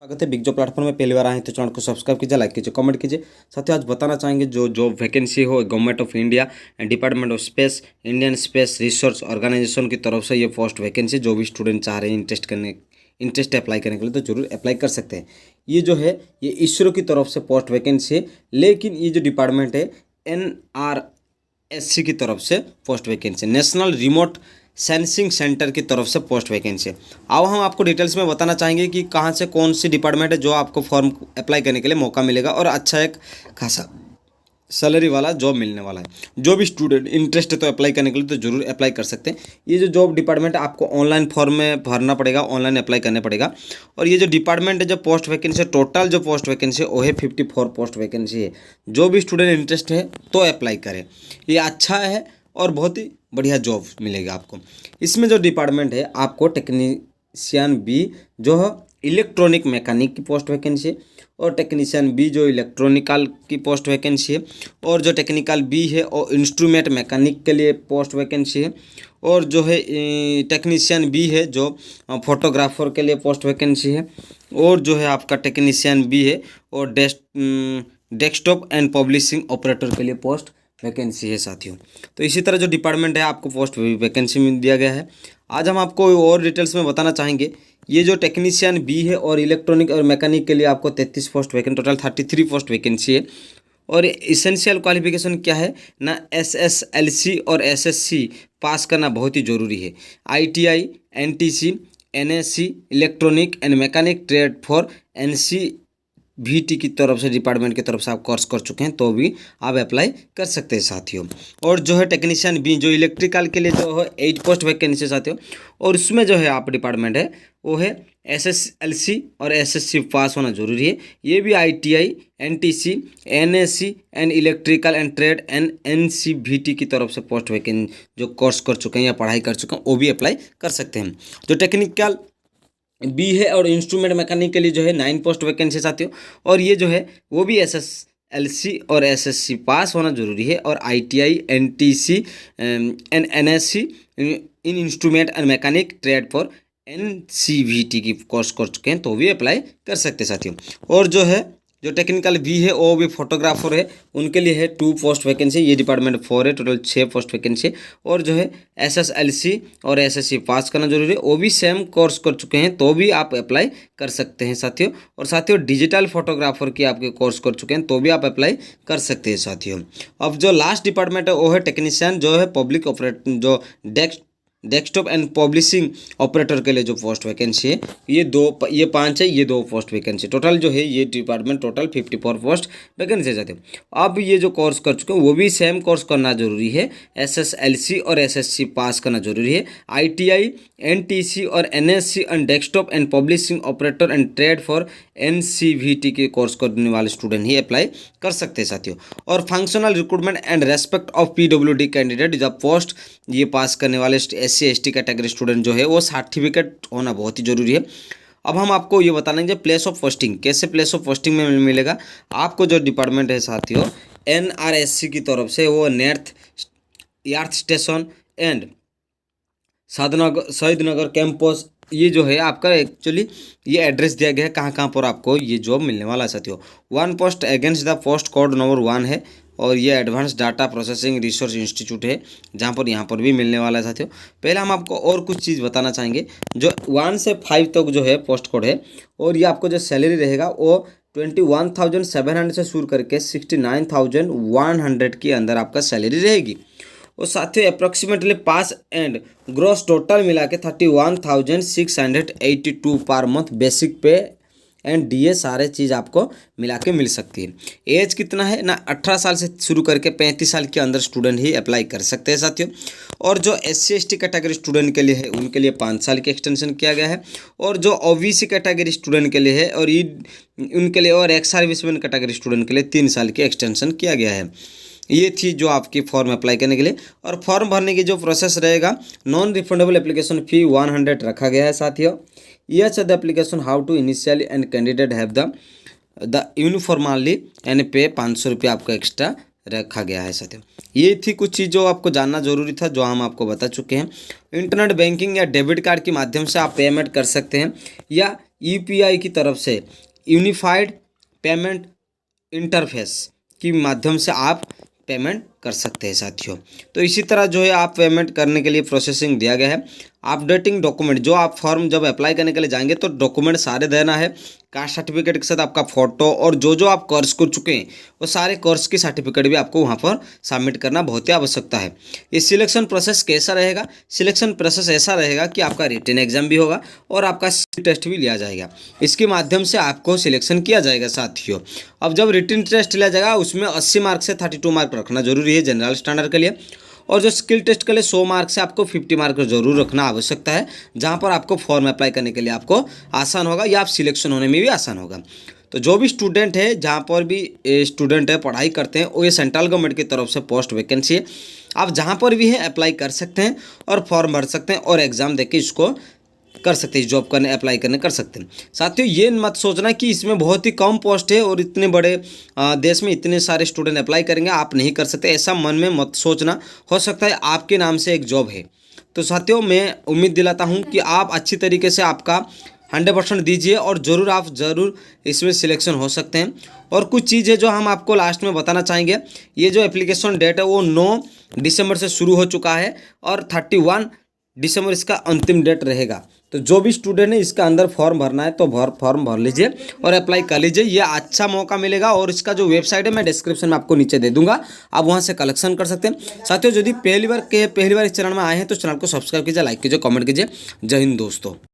स्वागत है big job platform में। पहली बार आए तो चैनल को सब्सक्राइब कीजिए, लाइक कीजिए, कमेंट कीजिए। साथ ही आज बताना चाहेंगे जो जॉब वैकेंसी हो government of India and department of space, Indian space research organisation की तरफ से ये पोस्ट वैकेंसी जो भी स्टूडेंट चाह रहे हैं इंटरेस्ट अप्लाई करने के लिए तो जरूर अप्लाई कर सकते हैं। ये जो है ये इसरो की तरफ से पोस्ट वैकेंसी है, लेकिन ये जो डिपार्टमेंट है NRSC की तरफ से post vacancy, national remote sensing centre की तरफ से पोस्ट वैकेंसी है। अब हम आपको डिटेल्स में बताना चाहेंगे कि कहाँ से कौन सी डिपार्टमेंट है जो आपको फॉर्म अप्लाई करने के लिए मौका मिलेगा और अच्छा एक खासा सैलरी वाला जॉब मिलने वाला है। जो भी स्टूडेंट इंटरेस्ट है तो अप्लाई करने के लिए तो जरूर अप्लाई कर सकते हैं। ये जो जॉब डिपार्टमेंट है आपको ऑनलाइन फॉर्म में भरना पड़ेगा, ऑनलाइन अप्लाई करना पड़ेगा। और ये जो डिपार्टमेंट है जो पोस्ट वैकेंसी, टोटल जो पोस्ट वैकेंसी है वो है 54 पोस्ट वैकेंसी है। जो भी स्टूडेंट इंटरेस्ट है तो अप्लाई करें, ये अच्छा है और बहुत ही बढ़िया जॉब मिलेगा आपको। इसमें जो डिपार्टमेंट है आपको टेक्नीशियन बी जो है इलेक्ट्रॉनिक मैकेनिक की पोस्ट वैकेंसी है, और टेक्नीशियन बी जो इलेक्ट्रॉनिकल की पोस्ट वैकेंसी है, और जो टेक्निकल बी है और इंस्ट्रूमेंट मैकेनिक के लिए पोस्ट वैकेंसी है, और जो है टेक्नीशियन बी है जो फोटोग्राफर के लिए पोस्ट वैकेंसी है, और जो है आपका टेक्नीशियन बी है और डेस्कटॉप एंड पब्लिशिंग ऑपरेटर के लिए पोस्ट वैकेंसी है साथियों। तो इसी तरह जो डिपार्टमेंट है आपको पोस्ट वैकेंसी में दिया गया है। आज हम आपको और डिटेल्स में बताना चाहेंगे। ये जो टेक्नीशियन बी है और इलेक्ट्रॉनिक और मैकेनिक के लिए आपको 33 post vacancy, total 33 post vacancy है। और इसेंशियल क्वालिफिकेशन क्या है ना, SSLC और SSC पास करना बहुत ही ज़रूरी है। ITI, NTC, NSC electronic and mechanic trade for NCVT की तरफ से, डिपार्टमेंट की तरफ से आप कोर्स कर चुके हैं तो भी आप अप्लाई कर सकते हैं साथियों। और जो है टेक्नीशियन बी जो इलेक्ट्रिकल के लिए जो है 8 पोस्ट वैकेंसी साथियों, और उसमें जो है आप डिपार्टमेंट है वो है SSLC और SSC पास होना जरूरी है। ये भी ITI, NTC, NSC and electrical and trade and NCVT की तरफ से पोस्ट वैकेंसी जो कोर्स कर चुके हैं या पढ़ाई कर चुके हैं वो भी अप्लाई कर सकते हैं। जो टेक्निकल बी है और इंस्ट्रूमेंट मैकेनिक के लिए जो है 9 पोस्ट वैकेंसी साथियों, और ये जो है वो भी SSLC और SSC पास होना जरूरी है, और ITI, NTC and NSC in instrument and mechanic trade for NCVT की कोर्स कर चुके हैं तो भी अप्लाई कर सकते हैं साथियों। और जो है जो टेक्निकल बी है वो भी फोटोग्राफर है, उनके लिए है 2 पोस्ट वैकेंसी। ये डिपार्टमेंट 4 है, टोटल 6 पोस्ट वैकेंसी। और जो है SSLC और SSC पास करना जरूरी है, वो भी सेम कोर्स कर चुके हैं तो भी आप अप्लाई कर सकते हैं साथियों। और साथियों डिजिटल फोटोग्राफर की आपके कोर्स कर चुके हैं तो भी आप अप्लाई कर सकते हैं साथियों। अब जो लास्ट डिपार्टमेंट है वो है टेक्नीशियन जो है पब्लिक ऑपरेट जो डेस्कटॉप एंड पब्लिशिंग ऑपरेटर के लिए जो पोस्ट वैकेंसी है ये 5 है, ये 2 पोस्ट वैकेंसी, टोटल जो है ये डिपार्टमेंट टोटल 54 पोस्ट वैकेंसी जाते हैं। अब ये जो कोर्स कर चुके हैं वो भी सेम कोर्स करना जरूरी है। SSLC और SSC पास करना जरूरी है। ITI, NTC और NSC and desktop and publishing operator and trade for NCVT के कोर्स करने वाले स्टूडेंट ही अप्लाई कर सकते हैं साथियों। और functional recruitment and respect of PWD candidate जब पोस्ट ये पास करने वाले SC ST कैटेगरी स्टूडेंट जो है वो सर्टिफिकेट होना बहुत ही जरूरी है। अब हम आपको ये बता देंगे प्लेस ऑफ पोस्टिंग कैसे प्लेस ऑफ पोस्टिंग में मिलेगा आपको। जो डिपार्टमेंट है साथियों NRSC की तरफ से वो अर्थ स्टेशन एंड शहीद नगर कैंपस, ये जो है आपका एक्चुअली ये एड्रेस दिया गया है कहाँ कहाँ पर आपको ये जॉब मिलने वाला है साथियों। 1 post against the post code number 1 है, और ये advance data processing research institute है जहाँ पर यहाँ पर भी मिलने वाला है साथियों। पहले हम आपको और कुछ चीज़ बताना चाहेंगे। जो 1 से 5 तक जो है पोस्ट कोड है, और ये आपको जो सैलरी रहेगा वो 21,700 से शुरू करके 69,100 के अंदर आपका सैलरी रहेगी। और साथियों approximately pass and gross total मिला के 31,682 पर मंथ बेसिक पे एंड DA सारे चीज़ आपको मिला के मिल सकती है। एज कितना है ना, 18 साल से शुरू करके 35 साल के अंदर स्टूडेंट ही अप्लाई कर सकते हैं साथियों। और जो SC ST कैटेगरी स्टूडेंट के लिए है उनके लिए 5 साल की एक्सटेंशन किया गया है, और जो OBC कैटेगरी स्टूडेंट के लिए है और उनके लिए और एक्स सर्विसमैन कैटेगरी स्टूडेंट के लिए 3 साल की एक्सटेंशन किया गया है। ये थी जो आपकी फॉर्म अप्लाई करने के लिए। और फॉर्म भरने की जो प्रोसेस रहेगा, नॉन रिफंडेबल एप्लीकेशन फ़ी 100 रखा गया है साथियों। The application how to initially and candidate have the uniformly and pay 500 रुपये आपको एक्स्ट्रा रखा गया है साथियों। ये थी कुछ चीज़ जो आपको जानना जरूरी था जो हम आपको बता चुके हैं। इंटरनेट बैंकिंग या डेबिट कार्ड के माध्यम से आप पेमेंट कर सकते हैं, या यूपीआई की तरफ से यूनिफाइड पेमेंट इंटरफेस के माध्यम से आप पेमेंट कर सकते हैं साथियों। तो इसी तरह जो है आप पेमेंट करने के लिए प्रोसेसिंग दिया गया है। अपडेटिंग डॉक्यूमेंट, जो आप फॉर्म जब अप्लाई करने के लिए जाएंगे तो डॉक्यूमेंट सारे देना है। कास्ट सर्टिफिकेट के साथ आपका फोटो और जो आप कोर्स कर चुके हैं वो सारे कोर्स की सर्टिफिकेट भी आपको वहाँ पर सबमिट करना बहुत ही आवश्यकता है। ये सिलेक्शन प्रोसेस कैसा रहेगा? सिलेक्शन प्रोसेस ऐसा रहेगा कि आपका रिटन एग्जाम भी होगा और आपका टेस्ट भी लिया जाएगा। इसके माध्यम से आपको सिलेक्शन किया जाएगा साथियों। अब जब रिटन टेस्ट लिया जाएगा उसमें 80 मार्क से 32 मार्क रखना जरूरी है जनरल स्टैंडर्ड के लिए, और जो स्किल टेस्ट के लिए 100 मार्क से आपको 50 मार्क जरूर रखना आवश्यकता है, जहां पर आपको फॉर्म अप्लाई करने के लिए आपको आसान होगा या आप सिलेक्शन होने में भी आसान होगा। तो जो भी स्टूडेंट है, जहां पर भी स्टूडेंट है पढ़ाई करते हैं, वो ये सेंट्रल गवर्नमेंट की तरफ से पोस्ट वैकेंसी है। आप जहां पर भी है अप्लाई कर सकते हैं और फॉर्म भर सकते हैं और एग्ज़ाम देके इसको कर सकते हैं, जॉब करने अप्लाई करने कर सकते हैं। साथियों ये मत सोचना कि इसमें बहुत ही कम पोस्ट है और इतने बड़े देश में इतने सारे स्टूडेंट अप्लाई करेंगे आप नहीं कर सकते, ऐसा मन में मत सोचना। हो सकता है आपके नाम से एक जॉब है। तो साथियों मैं उम्मीद दिलाता हूं कि आप अच्छी तरीके से आपका 100% दीजिए और ज़रूर इसमें सिलेक्शन हो सकते हैं। और कुछ चीज़ें जो हम आपको लास्ट में बताना चाहेंगे, ये जो एप्लीकेशन डेट है वो 9 दिसंबर से शुरू हो चुका है और 31 दिसंबर इसका अंतिम डेट रहेगा। तो जो भी स्टूडेंट है इसका अंदर फॉर्म भरना है तो फॉर्म भर लीजिए और अप्लाई कर लीजिए। ये अच्छा मौका मिलेगा और इसका जो वेबसाइट है मैं डिस्क्रिप्शन में आपको नीचे दे दूंगा, आप वहां से कलेक्शन कर सकते हैं। साथियों यदि पहली बार इस चैनल में आए हैं तो चैनल को सब्सक्राइब कीजिए, लाइक कीजिए, कमेंट कीजिए। जय हिंद दोस्तों।